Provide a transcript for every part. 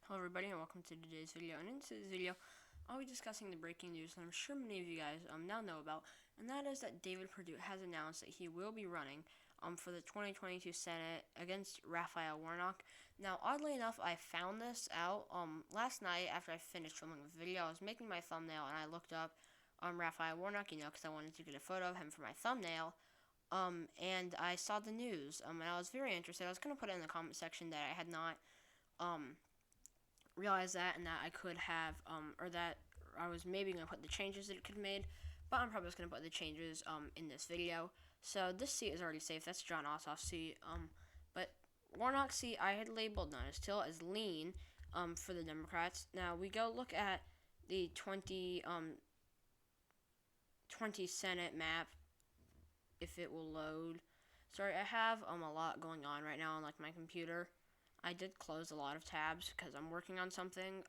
Hello everybody and welcome to today's video, and in today's video I'll be discussing the breaking news that I'm sure many of you guys now know about, and that is that David Perdue has announced that he will be running for the 2022 Senate against Raphael Warnock. Now, oddly enough, I found this out last night after I finished filming the video. I was making my thumbnail and I looked up Raphael Warnock, because I wanted to get a photo of him for my thumbnail. And I saw the news, and I was very interested. I was going to put it in the comment section that I had not realized that, and that I could have, or that I was maybe going to put the changes that it could have made, but I'm probably just going to put the changes in this video. So this seat is already safe. That's Jon Ossoff's seat. But Warnock's seat I had labeled not as till as lean for the Democrats. Now we go look at the 20 Senate map, if it will load. Sorry, I have a lot going on right now on my computer. I did close a lot of tabs because I'm working on something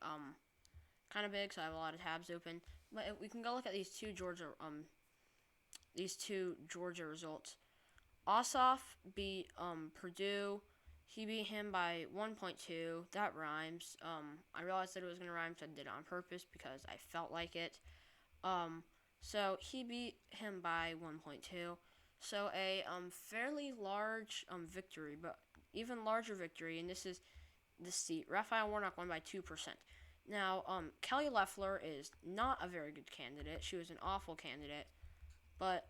kind of big, so I have a lot of tabs open. But we can go look at these two Georgia results. Ossoff beat Perdue. He beat him by 1.2. That rhymes. I realized that it was gonna rhyme, so I did it on purpose because I felt like it. So he beat him by 1.2. So a fairly large victory, but even larger victory, and this is the seat. Raphael Warnock won by 2%. Now, Kelly Loeffler is not a very good candidate. She was an awful candidate. But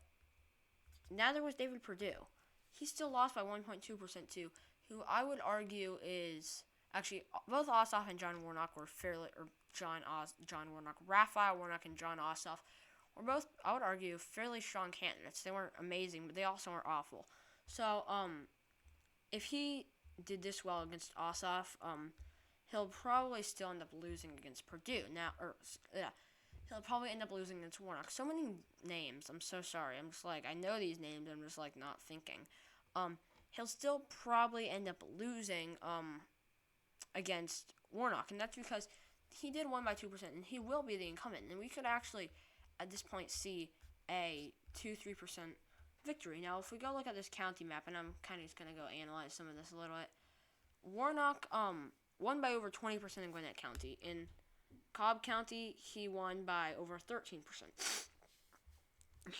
neither was David Perdue. He still lost by 1.2% to who I would argue is actually both Ossoff and John Warnock were fairly, or John Warnock, Raphael Warnock and Jon Ossoff were both, I would argue, fairly strong candidates. They weren't amazing, but they also weren't awful. So, if he did this well against Ossoff, he'll probably still end up losing against Perdue. He'll probably end up losing against Warnock. So many names. I'm so sorry. I'm just I know these names. I'm just not thinking. He'll still probably end up losing against Warnock, and that's because he did win by 2%, and he will be the incumbent. And we could actually, at this point, see a 2-3% victory. Now, if we go look at this county map, and I'm kind of just going to go analyze some of this a little bit, Warnock won by over 20% in Gwinnett County. In Cobb County, he won by over 13%.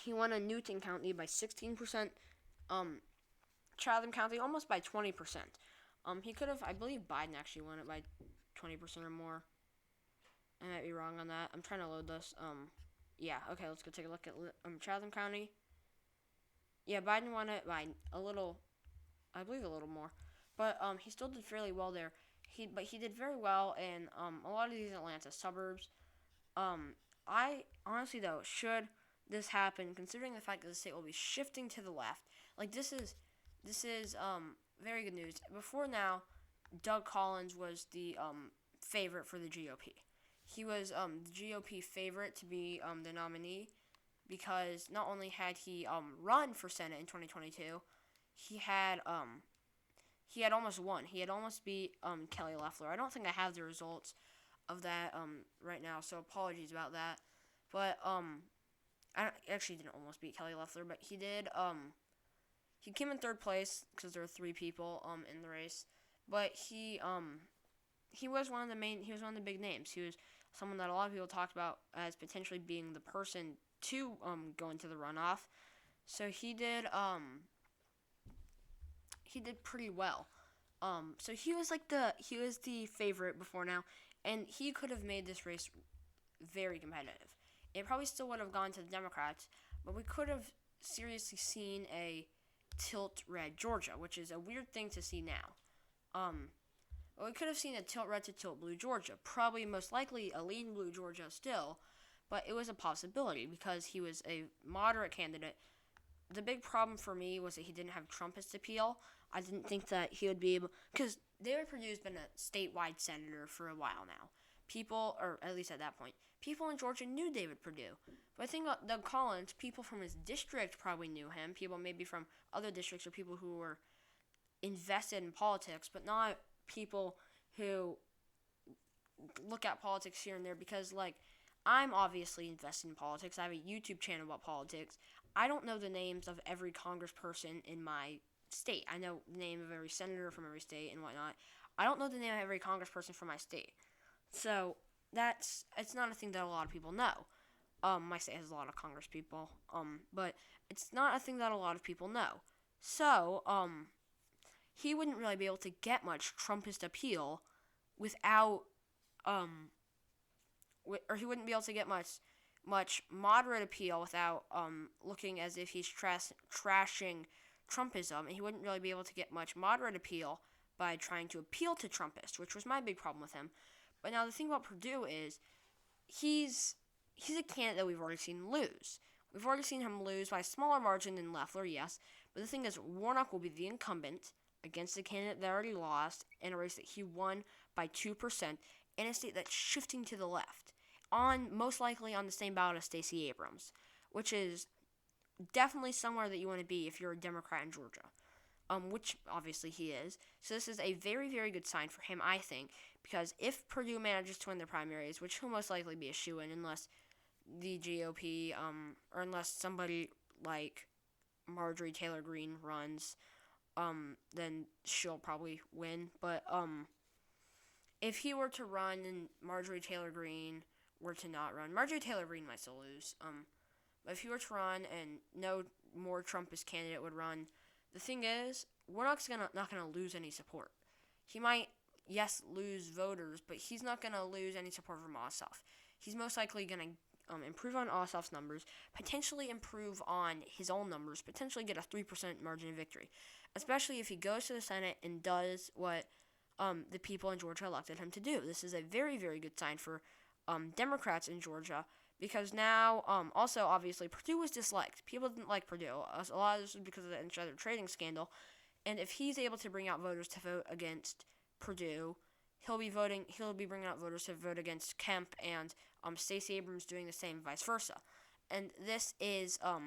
He won in Newton County by 16%. Chatham County almost by 20%. He could have, I believe Biden actually won it by 20% or more. I might be wrong on that. I'm trying to load this. Yeah, okay, let's go take a look at Chatham County. Yeah, Biden won it by a little, I believe a little more. But he still did fairly well there. But he did very well in a lot of these Atlanta suburbs. I honestly, though, should this happen, considering the fact that the state will be shifting to the left, this is very good news. Before now, Doug Collins was the favorite for the GOP. He was the GOP favorite to be the nominee, because not only had he run for Senate in 2022, he had almost won. He had almost beat Kelly Loeffler. I don't think I have the results of that right now, so apologies about that. But I actually didn't almost beat Kelly Loeffler, but he did. He came in third place because there were 3 people in the race, but he was one of the big names. He was someone that a lot of people talked about as potentially being the person to go into the runoff. So he did pretty well. So he was the favorite before now, and he could have made this race very competitive. It probably still would have gone to the Democrats, but we could have seriously seen a tilt red Georgia, which is a weird thing to see now. We could have seen a tilt red to tilt blue Georgia, probably most likely a lean blue Georgia still, but it was a possibility because he was a moderate candidate. The big problem for me was that he didn't have Trumpist appeal. I didn't think that he would be able, because David Perdue has been a statewide senator for a while now. People, or at least at that point, people in Georgia knew David Perdue. But I think about Doug Collins, people from his district probably knew him. People maybe from other districts, or people who were invested in politics, but not people who look at politics here and there, because I'm obviously invested in politics. I have a YouTube channel about politics. I don't know the names of every congressperson in my state. I know the name of every senator from every state and whatnot. I don't know the name of every congressperson from my state. So it's not a thing that a lot of people know. My state has a lot of congress people, but it's not a thing that a lot of people know. So, he wouldn't really be able to get much Trumpist appeal without, or he wouldn't be able to get much moderate appeal without looking as if he's trashing Trumpism, and he wouldn't really be able to get much moderate appeal by trying to appeal to Trumpists, which was my big problem with him. But now the thing about Perdue is he's a candidate that we've already seen lose. We've already seen him lose by a smaller margin than Loeffler, yes, but the thing is Warnock will be the incumbent against a candidate that already lost in a race that he won by 2% in a state that's shifting to the left, most likely on the same ballot as Stacey Abrams, which is definitely somewhere that you want to be if you're a Democrat in Georgia, which obviously he is. So this is a very, very good sign for him, I think, because if Perdue manages to win the primaries, which he'll most likely be a shoo-in unless the GOP, or unless somebody like Marjorie Taylor Greene runs, then she'll probably win. But if he were to run and Marjorie Taylor Greene were to not run, Marjorie Taylor Greene might still lose. But if he were to run and no more Trumpist candidate would run, the thing is, Warnock's not gonna lose any support. He might, yes, lose voters, but he's not gonna lose any support from Ossoff. He's most likely gonna improve on Ossoff's numbers, potentially improve on his own numbers, potentially get a 3% margin of victory, especially if he goes to the Senate and does what the people in Georgia elected him to do. This is a very, very good sign for Democrats in Georgia, because now, also, obviously, Perdue was disliked. People didn't like Perdue. A lot of this was because of the insider trading scandal, and if he's able to bring out voters to vote against Perdue, he'll be bringing out voters to vote against Kemp and Stacey Abrams doing the same, vice versa. And this is a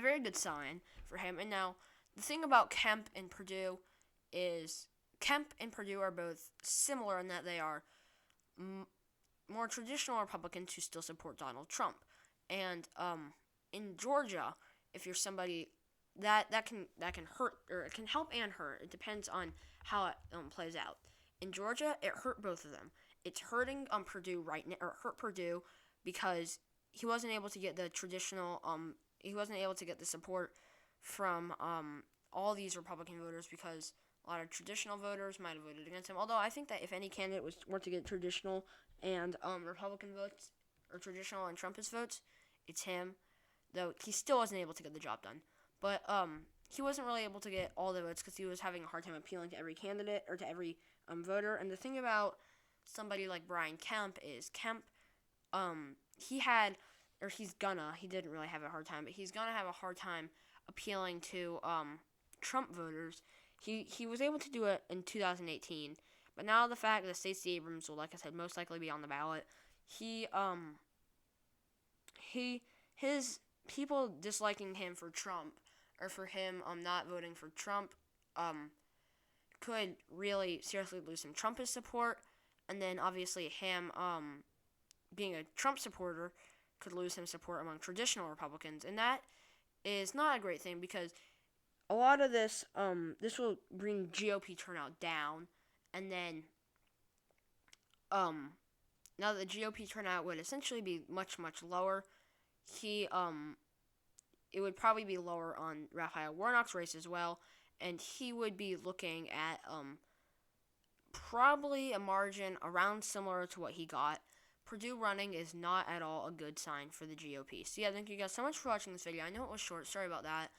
very good sign for him. And now, the thing about Kemp and Perdue is Kemp and Perdue are both similar in that they are more traditional Republicans who still support Donald Trump. And in Georgia, if you're somebody that can hurt, or it can help and hurt. It depends on how it plays out. In Georgia, it hurt both of them. It's hurting Perdue right now, or hurt Perdue because he wasn't able to get the traditional he wasn't able to get the support from all these Republican voters, because a lot of traditional voters might have voted against him. Although I think that if any candidate were to get traditional and Republican votes, or traditional and Trumpist votes, it's him. Though he still wasn't able to get the job done. But he wasn't really able to get all the votes because he was having a hard time appealing to every candidate, or to every voter. And the thing about somebody like Brian Kemp is he didn't really have a hard time, but he's gonna have a hard time appealing to Trump voters. He was able to do it in 2018, but now the fact that Stacey Abrams will, like I said, most likely be on the ballot, his people disliking him for Trump, or for him not voting for Trump, could really seriously lose some Trumpist support, and then obviously him being a Trump supporter could lose him support among traditional Republicans, and that is not a great thing, because a lot of this will bring GOP turnout down, and then now that the GOP turnout would essentially be much, much lower, it would probably be lower on Raphael Warnock's race as well, and he would be looking at probably a margin around similar to what he got. Perdue running is not at all a good sign for the GOP. So yeah, thank you guys so much for watching this video. I know it was short, sorry about that.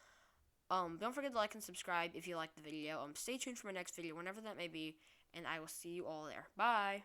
Don't forget to like and subscribe if you liked the video. Stay tuned for my next video, whenever that may be, and I will see you all there. Bye!